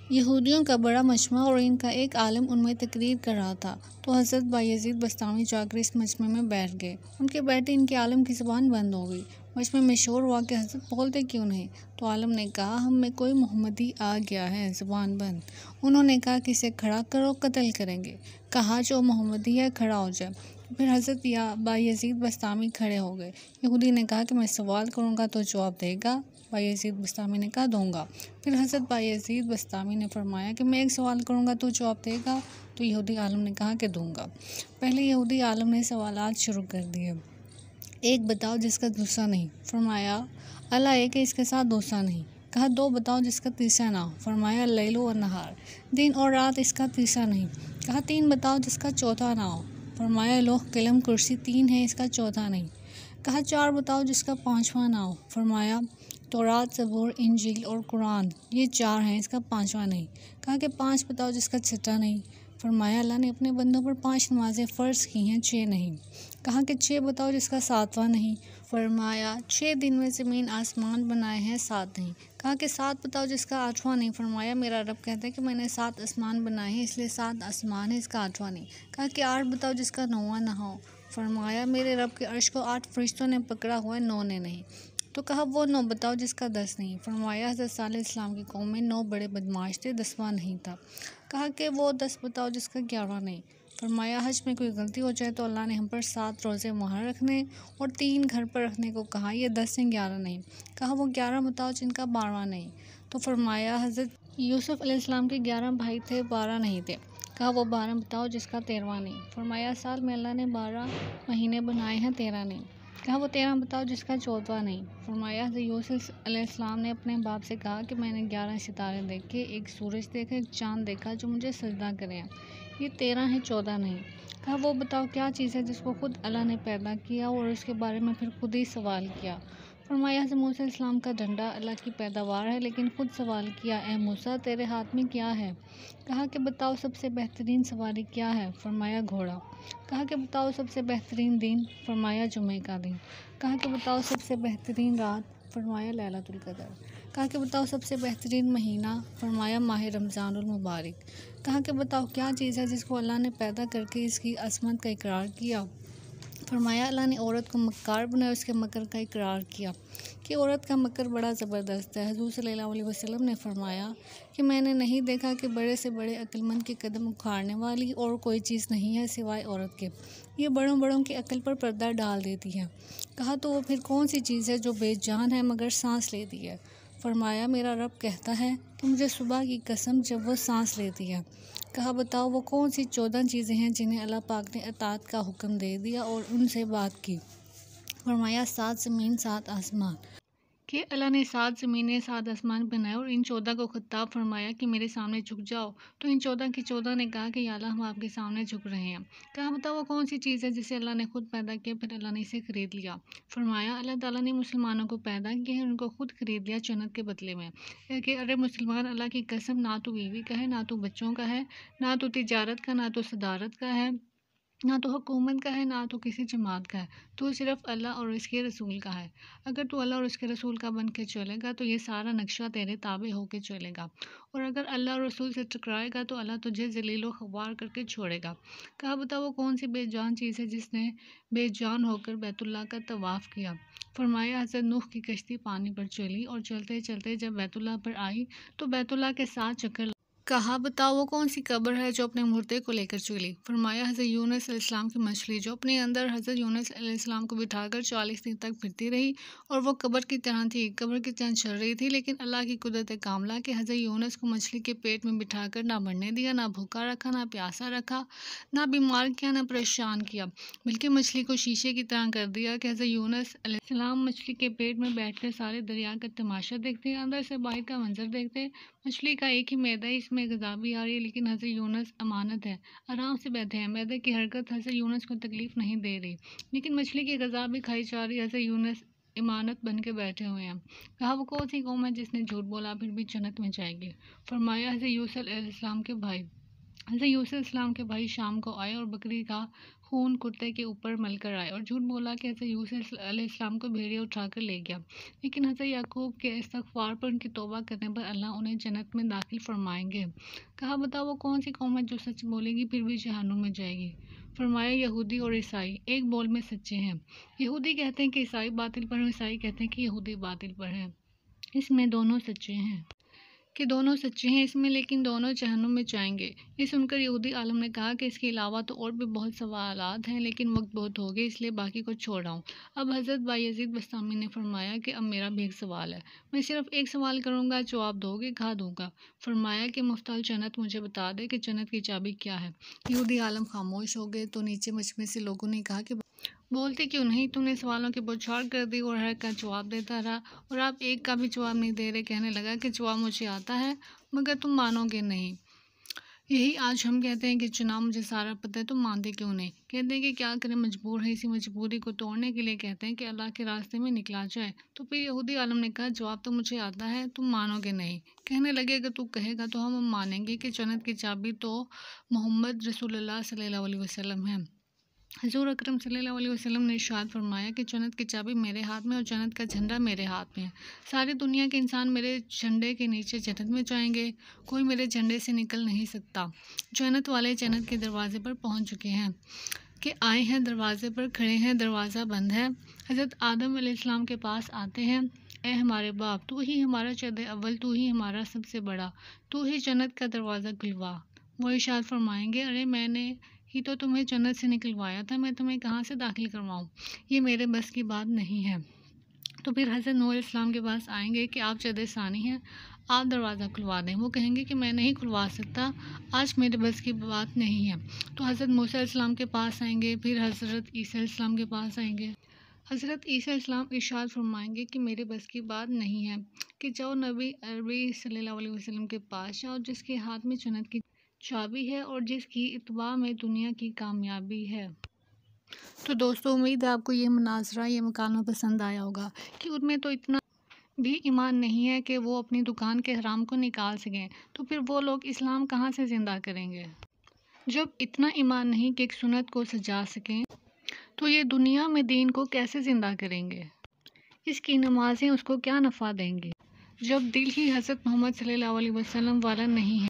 यहूदियों का बड़ा मजमा और इनका एक आलिम उनमें तकरीर कर रहा था, तो हज़रत बायज़ीद बस्तामी जाकर इस मजमे में बैठ गए। उनके बैठे इनके आलिम की ज़ुबान बंद हो गई। मजमे में शोर हुआ कि हज़रत बोलते क्यों नहीं? तो आलिम ने कहा, हम में कोई मोहम्मदी आ गया है, ज़ुबान बंद। उन्होंने कहा कि इसे खड़ा करो, कत्ल करेंगे। कहा जो मोहम्मदी है खड़ा हो जाए। फिर हज़रत बायज़ीद बस्तामी खड़े हो गए। यहूदी ने कहा कि मैं सवाल करूँगा तो जवाब देगा? बायज़ीद बस्तामी ने कहा दूंगा। फिर हज़रत बायज़ीद बस्तामी ने फरमाया कि मैं एक सवाल करूँगा तो जवाब देगा? तो यहूदी आलिम ने कहा कि दूंगा। पहले यहूदी आलिम ने सवालात शुरू कर दिए। एक बताओ जिसका दूसरा नहीं। फरमाया अल्लाह एक है, इसके साथ दूसरा नहीं। कहा दो बताओ जिसका तीसरा ना हो। फरमाया लैलो और नहार, दिन और रात, इसका तीसरा नहीं। कहा तीन बताओ जिसका चौथा ना हो। फरमाया लोह कलम कुर्सी, तीन है, इसका चौथा नहीं। कहा चार बताओ जिसका पांचवा ना हो। फरमाया तौरात, ज़बूर, इंजील और कुरान, ये चार हैं, इसका पांचवा नहीं। कहा कि पांच बताओ जिसका छठा नहीं। फरमाया अल्लाह ने अपने बंदों पर 5 नमाज़ें फ़र्ज़ की हैं, 6 नहीं। कहा कि 6 बताओ जिसका सातवां नहीं। फरमाया 6 दिन में ज़मीन आसमान बनाए हैं, 7 नहीं। कहा कि 7 बताओ जिसका आठवां नहीं। फरमाया मेरा रब कहता है कि मैंने 7 आसमान बनाए हैं, इसलिए 7 आसमान है, इसका आठवां नहीं। कहा कि 8 बताओ जिसका 9वां ना हो। फरमाया मेरे रब के अर्श को 8 फरिश्तों ने पकड़ा हुआ है, 9 ने नहीं। तो कहा वो 9 बताओ जिसका 10 नहीं। फरमाया हज़रत सालेह इस्लाम की कौम में 9 बड़े बदमाश थे, 10वां नहीं था। कहा कि वो 10 बताओ जिसका 11वां नहीं। फरमाया हज में कोई गलती हो जाए तो अल्लाह ने हम पर 7 रोज़े वहाँ रखने और 3 घर पर रखने को कहा, ये 10 हैं, 11 नहीं। कहा वो 11 बताओ जिनका 12वां नहीं। तो फरमाया हज़रत यूसुफ अलैहिस्सलाम के 11 भाई थे, 12 नहीं थे। कहा वो 12 बताओ जिसका 13वां नहीं। फरमाया साल में अल्लाह ने 12 महीने बनाए हैं, 13 नहीं। कहा वो 13 बताओ जिसका 14वां नहीं। फरमाया हज़रत यूसुफ अलैहिस्सलाम ने अपने बाप से कहा कि मैंने 11 सितारे देखे, एक सूरज देखा, एक चाँद देखा जो मुझे सजदा करें, ये 13 है, 14 नहीं। कहा वो बताओ क्या चीज़ है जिसको खुद अल्लाह ने पैदा किया और उसके बारे में फिर खुद ही सवाल किया। फरमाया हज़रत मूसा अलैहिस्सलाम का डंडा अल्लाह की पैदावार है, लेकिन खुद सवाल किया, ए मूसा तेरे हाथ में क्या है? कहा कि बताओ सबसे बेहतरीन सवारी क्या है? फरमाया घोड़ा। कहा कि बताओ सबसे बेहतरीन दिन? फरमाया जुमे का दिन। कहा कि बताओ सबसे बेहतरीन रात? फरमाया लैलतुल क़द्र। कहा कि बताओ सबसे बेहतरीन महीना? फरमाया माह रमज़ानुल मुबारक। कहा कि बताओ क्या चीज़ है जिसको अल्लाह ने पैदा करके इसकी असमत का इकरार किया? फरमाया अल्लाह ने औरत को मक्कार बनाया, उसके मकर का इकरार किया कि औरत का मकर बड़ा ज़बरदस्त है। हुज़ूर सल्लल्लाहु अलैहि वसल्लम ने फरमाया कि मैंने नहीं देखा कि बड़े से बड़े अक्लमंद के कदम उखाड़ने वाली और कोई चीज़ नहीं है सिवाय औरत के, ये बड़ों बड़ों की अक्ल पर पर्दा डाल देती है। कहा तो वो फिर कौन सी चीज़ है जो बेजान है मगर सांस लेती है? फरमाया मेरा रब कहता है कि मुझे सुबह की कसम जब वो सांस लेती है। कहा बताओ वो कौन सी 14 चीज़ें हैं जिन्हें अल्लाह पाक ने अतात का हुक्म दे दिया और उनसे बात की? फरमाया 7 ज़मीन 7 आसमान, कि अल्लाह ने 7 ज़मीनें 7 आसमान बनाए और इन 14 को खिताब फरमाया कि मेरे सामने झुक जाओ। तो इन 14 की 14 ने कहा कि या अल्लाह हम आपके सामने झुक रहे हैं। कहा बताओ वो कौन सी चीज़ है जिसे अल्लाह ने खुद पैदा किया फिर अल्लाह ने इसे खरीद लिया? फरमाया अल्लाह ताला ने मुसलमानों को पैदा किया है, उनको खुद खरीद लिया जन्नत के बदले में। कि अरे मुसलमान अल्लाह की कसम, ना तो बीवी का है, ना तो बच्चों का है, ना तो तिजारत का, ना तो सदारत का है, ना तो हुकूमत का है, ना तो किसी जमात का है, तो सिर्फ अल्लाह और इसके रसूल का है। अगर तू अल्लाह और उसके रसूल का बन के चलेगा तो ये सारा नक्शा तेरे ताबे होके चलेगा, और अगर अल्लाह और रसूल से टकराएगा तो अल्लाह तुझे जलील व ख्वार करके छोड़ेगा। कहा बताओ वो कौन सी बेजान चीज़ है जिसने बेजान होकर बैतुल्लाह का तवाफ़ किया? फरमाया हज़रत नूह की कश्ती पानी पर चली और चलते चलते जब बैतुल्लाह पर आई तो बैतुल्लाह के 7 चक्कर। कहा बताओ वो कौन सी कब्र है जो अपने मुर्दे को लेकर चली? फरमाया हज़रत यूनुस अलैहिस्सलाम की मछली जो अपने अंदर हज़रत यूनुस अलैहिस्सलाम को बिठाकर 40 दिन तक फिरती रही और वो कब्र की तरह थी, कब्र की तरह चल रही थी, लेकिन अल्लाह की कुदरत कामला के हज़रत यूनुस को मछली के पेट में बिठाकर ना मरने दिया, ना भूखा रखा, ना प्यासा रखा, ना बीमार किया, ना परेशान किया, बल्कि मछली को शीशे की तरह कर दिया कि हज़रत यूनुस अलैहिस्सलाम मछली के पेट में बैठकर सारे दरिया का तमाशा देखते, अंदर से बाहर का मंजर देखते। मछली का एक ही मैदा है, इसमें ग़िज़ा भी आ रही है, लेकिन हज़रत यूनुस अमानत है, आराम से बैठे हैं। मैदे की हरकत हज़रत यूनुस को तकलीफ़ नहीं दे रही, लेकिन मछली की ग़िज़ा भी खाई जा रही है। हज़रत यूनुस इमानत बन के बैठे हुए हैं। कहा वो कौन सी कौम है जिसने झूठ बोला फिर भी जन्नत में जाएगी? फरमाया हज़रत यूसुफ अलैहिस्सलाम के भाई। हज़रत यूसुफ अलैहिस्सलाम के भाई शाम को आए और बकरी का खून कुत्ते के ऊपर मलकर आए और झूठ बोला कि हज़रत यूसुफ अलैहिस्सलाम को भेड़िया उठाकर ले गया। लेकिन हज़रत याकूब के इस्तग़फ़ार पर, उनकी तौबा करने पर अल्लाह उन्हें जन्नत में दाखिल फरमाएंगे। कहा, बताओ वो कौन सी कौम है जो सच बोलेगी फिर भी जहन्नुम में जाएगी? फरमाया, यहूदी और ईसाई एक बोल में सच्चे हैं। यहूदी कहते हैं कि ईसाई बातिल पर हैं, ईसाई कहते हैं कि यहूदी बातिल पर हैं। इसमें दोनों सच्चे हैं इसमें, लेकिन दोनों जहन्नुम में जाएंगे। ये सुनकर यहूदी आलम ने कहा कि इसके अलावा तो और भी बहुत सवालात हैं, लेकिन वक्त बहुत हो गए, इसलिए बाकी को छोड़ रहा हूँ। अब हज़रत बायज़ीद बस्तामी ने फरमाया कि अब मेरा भी एक सवाल है, मैं सिर्फ एक सवाल करूँगा, जवाब दोगे? कहा, दूंगा। फरमाया कि मुफ्तल जन्नत मुझे बता दे कि जन्नत की चाबी क्या है। यहूदी आलम खामोश हो गए तो नीचे मजमे से लोगों ने कहा कि बोलते क्यों नहीं? तुमने सवालों की बौछार कर दी और हर का जवाब देता रहा, और आप एक का भी जवाब नहीं दे रहे। कहने लगा कि जवाब मुझे आता है, मगर तुम मानोगे नहीं। यही आज हम कहते हैं कि जनाब मुझे सारा पता है, तुम मानते क्यों नहीं? कहते हैं कि क्या करें, मजबूर है। इसी मजबूरी को तोड़ने के लिए कहते हैं कि अल्लाह के रास्ते में निकला जाए। तो फिर यहूदी आलम ने कहा, जवाब तो मुझे आता है, तुम मानोगे नहीं। कहने लगे, अगर तू कहेगा तो हम मानेंगे कि जन्नत की चाबी तो मोहम्मद रसूलुल्लाह सल्लल्लाहु अलैहि वसल्लम है। हज़ूर अकरम सल्लल्लाहु अलैहि वसल्लम ने इरशाद फरमाया कि जन्नत की चाबी मेरे हाथ में और जन्नत का झंडा मेरे हाथ में है। सारी दुनिया के इंसान मेरे झंडे के नीचे जन्नत में जाएंगे, कोई मेरे झंडे से निकल नहीं सकता। जन्नत वाले जन्नत के दरवाजे पर पहुंच चुके हैं कि आए हैं, दरवाजे पर खड़े हैं, दरवाज़ा बंद है। हज़रत आदम अलैहिस्सलाम के पास आते हैं, ए हमारे बाप, तू ही हमारा जद अव्वल, तू ही हमारा सबसे बड़ा, तू ही जन्नत का दरवाज़ा खुलवा। वो इरशाद फरमाएंगे, अरे मैंने ही तो तुम्हें जन्नत से निकलवाया था, मैं तुम्हें कहाँ से दाखिल करवाऊँ? ये मेरे बस की बात नहीं है। तो फिर हज़रत नूह अलैहिस्सलाम के पास आएंगे कि आप जद सानी हैं, आप दरवाज़ा खुलवा दें। वो कहेंगे कि मैं नहीं खुलवा सकता, आज मेरे बस की बात नहीं है। तो हज़रत मूसा अलैहिस्सलाम के पास आएंगे, फिर हज़रत ईसा अलैहिस्सलाम के पास आएंगे। हज़रत ईसा अलैहिस्सलाम इरशाद फरमाएंगे कि मेरे बस की बात नहीं है, कि जाओ नबी अरबी सल्लल्लाहु अलैहि वसल्लम के पास जाओ, जिसके हाथ में जन्नत की चाबी है और जिसकी इत्बा में दुनिया की कामयाबी है। तो दोस्तों, उम्मीद है आपको ये मुनाज़रा, ये मुकालमा पसंद आया होगा कि उनमें तो इतना भी ईमान नहीं है कि वो अपनी दुकान के हराम को निकाल सकें। तो फिर वो लोग इस्लाम कहाँ से ज़िंदा करेंगे? जब इतना ईमान नहीं कि एक सुन्नत को सजा सकें, तो ये दुनिया में दीन को कैसे ज़िंदा करेंगे? इसकी नमाज़ें उसको क्या नफ़ा देंगी, जब दिल ही हज़रत मोहम्मद सल्लल्लाहु अलैहि वसल्लम वाला नहीं है?